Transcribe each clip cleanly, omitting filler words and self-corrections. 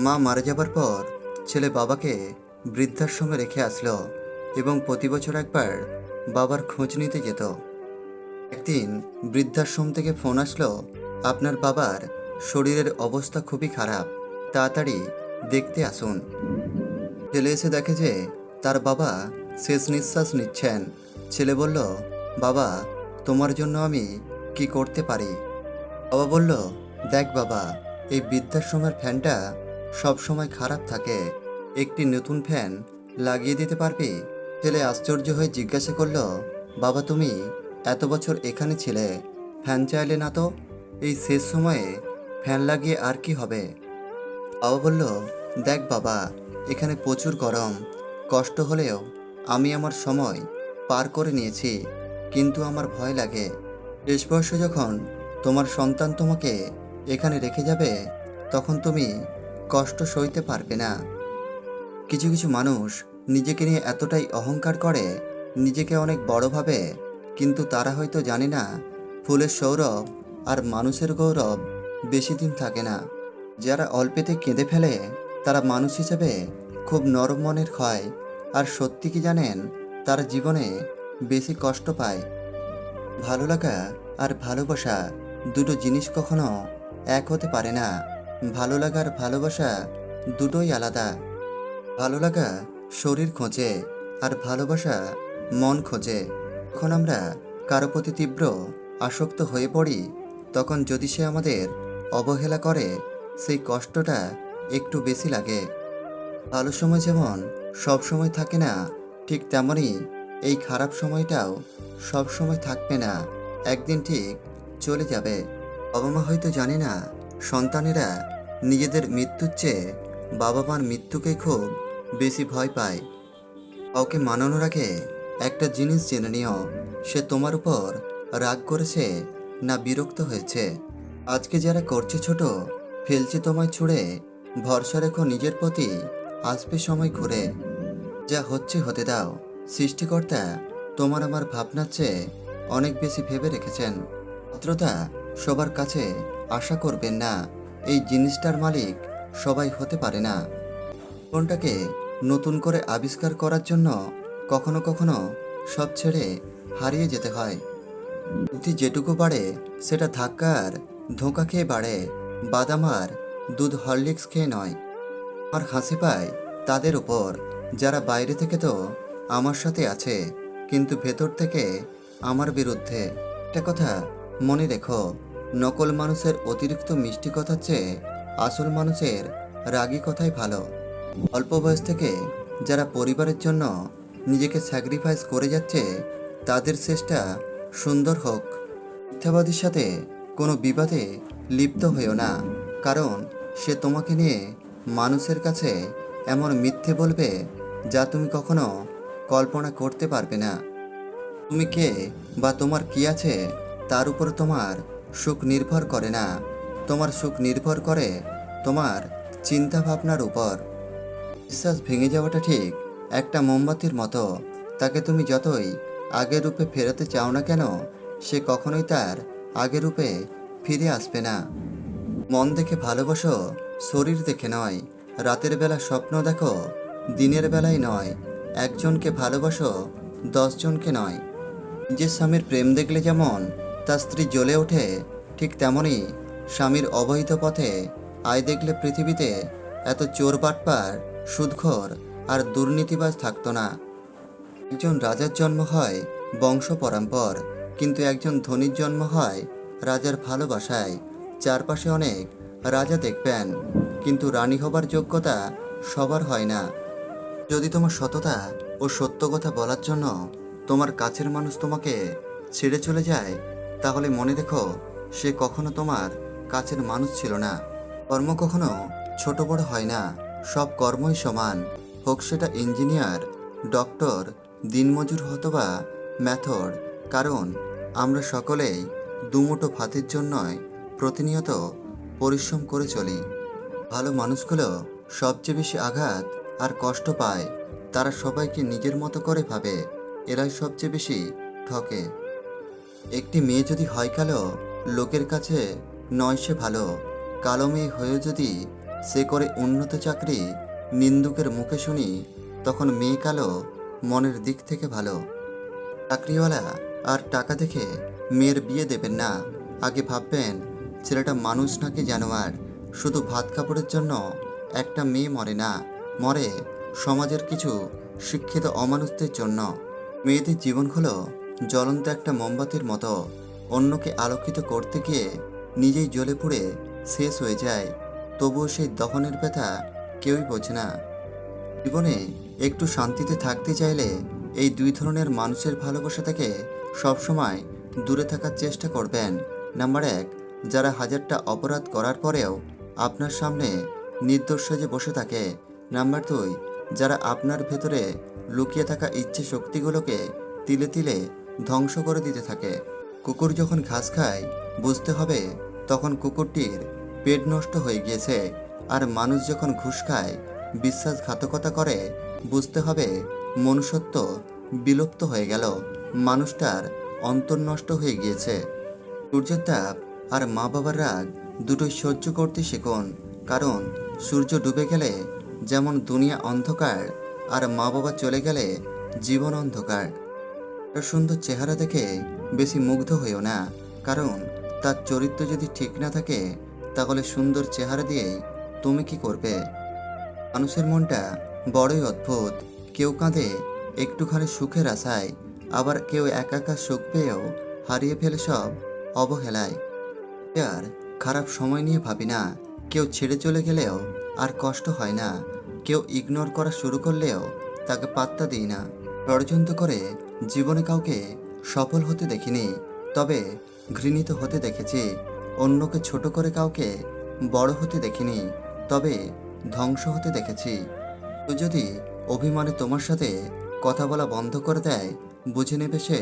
মা মারা যাবার পর ছেলে বাবাকে বৃদ্ধাশ্রমে রেখে আসলো এবং প্রতি বছর একবার বাবার খোঁজ নিতে যেত। একদিন বৃদ্ধাশ্রম থেকে ফোন আসলো, আপনার বাবার শরীরের অবস্থা খুবই খারাপ, তাড়াতাড়ি দেখতে আসুন। ছেলে এসে দেখে যে তার বাবা শেষ নিঃশ্বাস নিচ্ছেন। ছেলে বলল, বাবা, তোমার জন্য আমি কি করতে পারি? বাবা বলল, দেখ বাবা, এই বৃদ্ধাশ্রমের ফ্যানটা সব সময় খারাপ থাকে, একটি নতুন ফ্যান লাগিয়ে দিতে পারবি? ছেলে আশ্চর্য হয়ে জিজ্ঞাসা করলো, বাবা, তুমি এত বছর এখানে ছিলে, ফ্যান চাইলে না তো? এই শেষ সময়ে ফ্যান লাগিয়ে আর কি হবে? বাবা বলল, দেখ বাবা, এখানে প্রচুর গরম, কষ্ট হলেও আমি আমার সময় পার করে নিয়েছি, কিন্তু আমার ভয় লাগে শেষ বয়সে যখন তোমার সন্তান তোমাকে এখানে রেখে যাবে, তখন তুমি কষ্ট সইতে পারবে না। কিছু কিছু মানুষ নিজেকে নিয়ে এতটাই অহংকার করে, নিজেকে অনেক বড় ভাবে, কিন্তু তারা হয়তো জানে না ফুলের সৌরভ আর মানুষের গৌরব বেশি দিন থাকে না। যারা অল্পেতে কেঁদে ফেলে তারা মানুষ হিসেবে খুব নরম মনের হয়, আর সত্যি কি জানেন, তারা জীবনে বেশি কষ্ট পায়। ভালো লাগা আর ভালোবাসা দুটো জিনিস কখনো এক হতে পারে না। ভালো লাগা আর ভালোবাসা দুটোই আলাদা। ভালো লাগা শরীর খোঁজে আর ভালোবাসা মন খোঁজে। যখন আমরা কারো প্রতি তীব্র আসক্ত হয়ে পড়ি, তখন যদি সে আমাদের অবহেলা করে, সেই কষ্টটা একটু বেশি লাগে। ভালো সময় যেমন সব সময় থাকে না, ঠিক তেমনই এই খারাপ সময়টাও সব সময় থাকবে না, একদিন ঠিক চলে যাবে। বাবা মা হয়তো জানে না সন্তানেরা নিজেদের মৃত্যুর চেয়ে বাবা মার মৃত্যুকেই খুব বেশি ভয় পায়। কাউকে মানানোর আগে একটা জিনিস জেনে নিও, সে তোমার উপর রাগ করেছে না বিরক্ত হয়েছে। আজকে যারা করছে ছোট, ফেলছে তোমায় ছুঁড়ে, ভরসা রেখো নিজের প্রতি, আসবে সময় ঘুরে। যা হচ্ছে হতে দাও, সৃষ্টিকর্তা তোমার আমার ভাবনার চেয়ে অনেক বেশি ভেবে রেখেছেন। ভদ্রতা সবার কাছে আশা করবেন না, এই জিনিসটার মালিক সবাই হতে পারে না। জীবনটাকে নতুন করে আবিষ্কার করার জন্য কখনো কখনো সব ছেড়ে হারিয়ে যেতে হয়। বুদ্ধি যেটুকু বাড়ে সেটা ধাক্কা আর ধোঁকা খেয়ে বাড়ে, বাদাম আর দুধ হরলিক্স খেয়ে নয়। আর হাসি পায় তাদের উপর যারা বাইরে থেকে তো আমার সাথে আছে, কিন্তু ভেতর থেকে আমার বিরুদ্ধে। একটা কথা মনে রেখো, নকল মানুষের অতিরিক্ত মিষ্টি কথার চেয়ে আসল মানুষের রাগী কথাই ভালো। অল্প বয়স থেকে যারা পরিবারের জন্য নিজেকে স্যাক্রিফাইস করে যাচ্ছে, তাদের শেষটা সুন্দর হোক। মিথ্যাবাদীর সাথে কোনো বিবাদে লিপ্ত হইও না, কারণ সে তোমাকে নিয়ে মানুষের কাছে এমন মিথ্যে বলবে যা তুমি কখনো কল্পনা করতে পারবে না। তুমি কে বা তোমার কি আছে তার উপর তোমার সুখ নির্ভর করে না, তোমার সুখ নির্ভর করে তোমার চিন্তা ভাবনার উপর। বিশ্বাস ভেঙে যাওয়াটা ঠিক একটা মোমবাতির মতো, তাকে তুমি যতই আগের রূপে ফেরাতে চাও না কেন, সে কখনোই তার আগের রূপে ফিরে আসবে না। মন দেখে ভালোবাসো, শরীর দেখে নয়। রাতের বেলা স্বপ্ন দেখো, দিনের বেলায় নয়। একজনকে ভালোবাসো, 10 জনকে নয়। নিজের স্বামীর প্রেম দেখলে যেমন তার স্ত্রী জ্বলে ওঠে, ঠিক তেমনই স্বামীর অবৈধ পথে আয় দেখলে পৃথিবীতে এত চোর বাটপার, সুদখোর আর দুর্নীতিবাজ থাকতো না। একজন রাজার জন্ম হয় বংশ পরম্পর, কিন্তু একজন ধনীর জন্ম হয় রাজার ভালোবাসায়। চারপাশে অনেক রাজা দেখবেন, কিন্তু রানী হবার যোগ্যতা সবার হয় না। যদি তোমার সততা ও সত্য কথা বলার জন্য তোমার কাছের মানুষ তোমাকে ছেড়ে চলে যায়, তাহলে মনে রেখো সে কখনো তোমার কাছের মানুষ ছিল না। কর্ম কখনো ছোট বড় হয় না, সব কর্মই সমান, হোক সেটা ইঞ্জিনিয়ার, ডক্টর, দিনমজুর অথবা ম্যাথড, কারণ আমরা সকলেই দুমুঠো ভাতের জন্যই প্রতিনিয়ত পরিশ্রম করে চলি। ভালো মানুষগুলো সবচেয়ে বেশি আঘাত আর কষ্ট পায়, তারা সবাইকে নিজের মতো করে ভাবে, এরাই সবচেয়ে বেশি ঠকে। একটি মেয়ে যদি হয় কালো, লোকের কাছে নয় সে ভালো। কালো মেয়ে হয়েও যদি সে করে উন্নত চাকরি, নিন্দুকের মুখে শুনি তখন মেয়ে কালো মনের দিক থেকে ভালো। চাকরিওয়ালা আর টাকা দেখে মেয়ের বিয়ে দেবেন না। আগে ভাববেন ছেলেটা মানুষ নাকি জানোয়ার। শুধু ভাত কাপড়ের জন্য একটা মেয়ে মরে না, মরে সমাজের কিছু শিক্ষিত অমানুষদের জন্য। মেয়েদের জীবন হলো জ্বলন্ত একটা মোমবাতির মতো, অন্যকে আলোকিত করতে গিয়ে নিজেই জ্বলে পুড়ে শেষ হয়ে যায়। তবুও সেই দহনের ব্যথা কেউই বোঝে না। জীবনে একটু শান্তিতে থাকতে চাইলে এই দুই ধরনের মানুষের ভালোবাসা থেকে সবসময় দূরে থাকার চেষ্টা করবেন। নাম্বার 1, যারা হাজারটা অপরাধ করার পরেও আপনার সামনে নির্দোষ সেজে বসে থাকে। নাম্বার 2, যারা আপনার ভেতরে লুকিয়ে থাকা ইচ্ছে শক্তিগুলোকে তিলে তিলে ধ্বংস করে দিতে থাকে। কুকুর যখন ঘাস খায় বুঝতে হবে তখন কুকুরটির পেট নষ্ট হয়ে গিয়েছে। আর মানুষ যখন ঘুষ খায়, বিশ্বাসঘাতকতা করে, বুঝতে হবে মনুষ্যত্ব বিলুপ্ত হয়ে গেল, মানুষটার অন্তর নষ্ট হয়ে গিয়েছে। সূর্যের তাপ আর মা বাবার রাগ দুটোই সহ্য করতে শিখুন। কারণ সূর্য ডুবে গেলে যেমন দুনিয়া অন্ধকার, আর মা বাবা চলে গেলে জীবন অন্ধকার। তার সুন্দর চেহারা দেখে বেশি মুগ্ধ হইও না, কারণ তার চরিত্র যদি ঠিক না থাকে তাহলে সুন্দর চেহারা দিয়েই তুমি কি করবে? মানুষের মনটা বড়ই অদ্ভুত। কেউ কাঁদে একটুখানি সুখের আশায়, আবার কেউ একা একা সুখ পেয়েও হারিয়ে ফেলে সব অবহেলায়। আর খারাপ সময় নিয়ে ভাবি না, কেউ ছেড়ে চলে গেলেও আর কষ্ট হয় না। কেউ ইগনোর করা শুরু করলেও তাকে পাত্তা দিই না। ষড়যন্ত্র করে জীবনে কাউকে সফল হতে দেখিনি, তবে ঘৃণিত হতে দেখেছি। অন্যকে ছোট করে কাউকে বড় হতে দেখিনি, তবে ধ্বংস হতে দেখেছি। তো যদি অভিমানে তোমার সাথে কথা বলা বন্ধ করে দেয়, বুঝে নেবে সে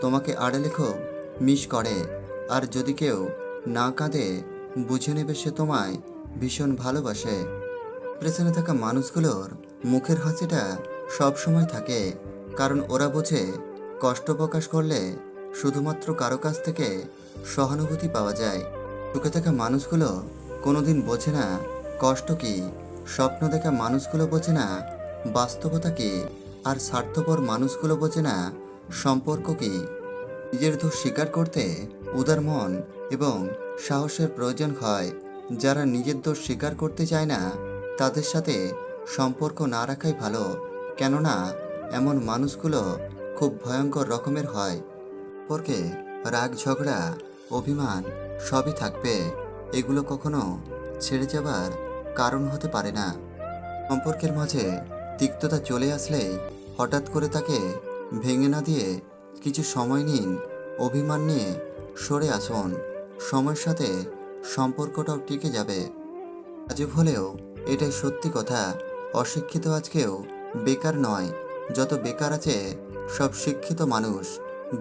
তোমাকে আড়ালে খুব মিস করে। আর যদি কেউ না কাঁদে, বুঝে নেবে সে তোমায় ভীষণ ভালোবাসে। ডিপ্রেশনে থাকা মানুষগুলোর মুখের হাসিটা সব সময় থাকে, কারণ ওরা বোঝে কষ্ট প্রকাশ করলে শুধুমাত্র কারো কাছ থেকে সহানুভূতি পাওয়া যায়। সুখে থাকা মানুষগুলো কোনোদিন বোঝে না কষ্ট কি, স্বপ্ন দেখা মানুষগুলো বোঝে না বাস্তবতা কি, আর স্বার্থপর মানুষগুলো বোঝে না সম্পর্ক কি। নিজের দোষ স্বীকার করতে উদার মন এবং সাহসের প্রয়োজন হয়। যারা নিজের দোষ স্বীকার করতে চায় না তাদের সাথে সম্পর্ক না রাখাই ভালো, কেননা এমন মানুষগুলো খুব ভয়ঙ্কর রকমের হয়। সম্পর্কে রাগ, ঝগড়া, অভিমান সবই থাকবে, এগুলো কখনো ছেড়ে যাবার কারণ হতে পারে না। সম্পর্কের মাঝে তিক্ততা চলে আসলেই হঠাৎ করে তাকে ভেঙে না দিয়ে কিছু সময় নিন, অভিমান নিয়ে সরে আসুন। সময়ের সাথে সম্পর্কটাও টিকে যাবে। আজব হলেও এটাই সত্যি কথা, অশিক্ষিত আজকেও বেকার নয়। যত বেকার আছে সব শিক্ষিত মানুষ।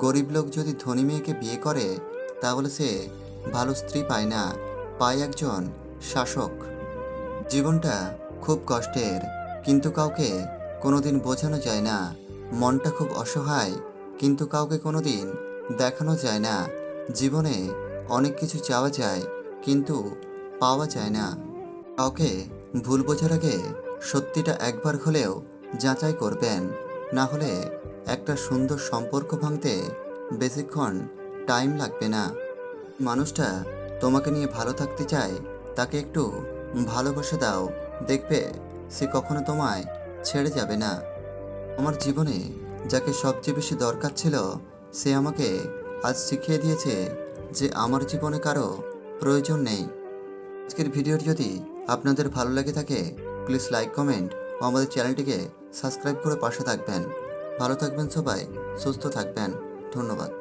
গরিব লোক যদি ধনী মেয়েকে বিয়ে করে তাহলে সে ভালো স্ত্রী পায় না, পায় একজন শাসক। জীবনটা খুব কষ্টের, কিন্তু কাউকে কোনোদিন বোঝানো যায় না। মনটা খুব অসহায়, কিন্তু কাউকে কোনোদিন দেখানো যায় না। জীবনে অনেক কিছু চাওয়া যায়, কিন্তু পাওয়া যায় না। কাউকে ভুল বোঝার আগে সত্যিটা একবার হলেও যাচাই করবেন, না হলে একটা সুন্দর সম্পর্ক ভাঙতে বেশিক্ষণ টাইম লাগবে না। মানুষটা তোমাকে নিয়ে ভালো থাকতে চায়, তাকে একটু ভালোবাসে দাও, দেখবে সে কখনো তোমায় ছেড়ে যাবে না। আমার জীবনে যাকে সবচেয়ে বেশি দরকার ছিল, সে আমাকে আজ শিখিয়ে দিয়েছে যে আমার জীবনে কারো প্রয়োজন নেই। আজকের ভিডিওটি যদি আপনাদের ভালো লেগে থাকে প্লিজ লাইক, কমেন্ট ও আমাদের চ্যানেলটিকে সাবস্ক্রাইব করে পাশে থাকবেন। ভালো থাকবেন সবাই, সুস্থ থাকবেন। ধন্যবাদ।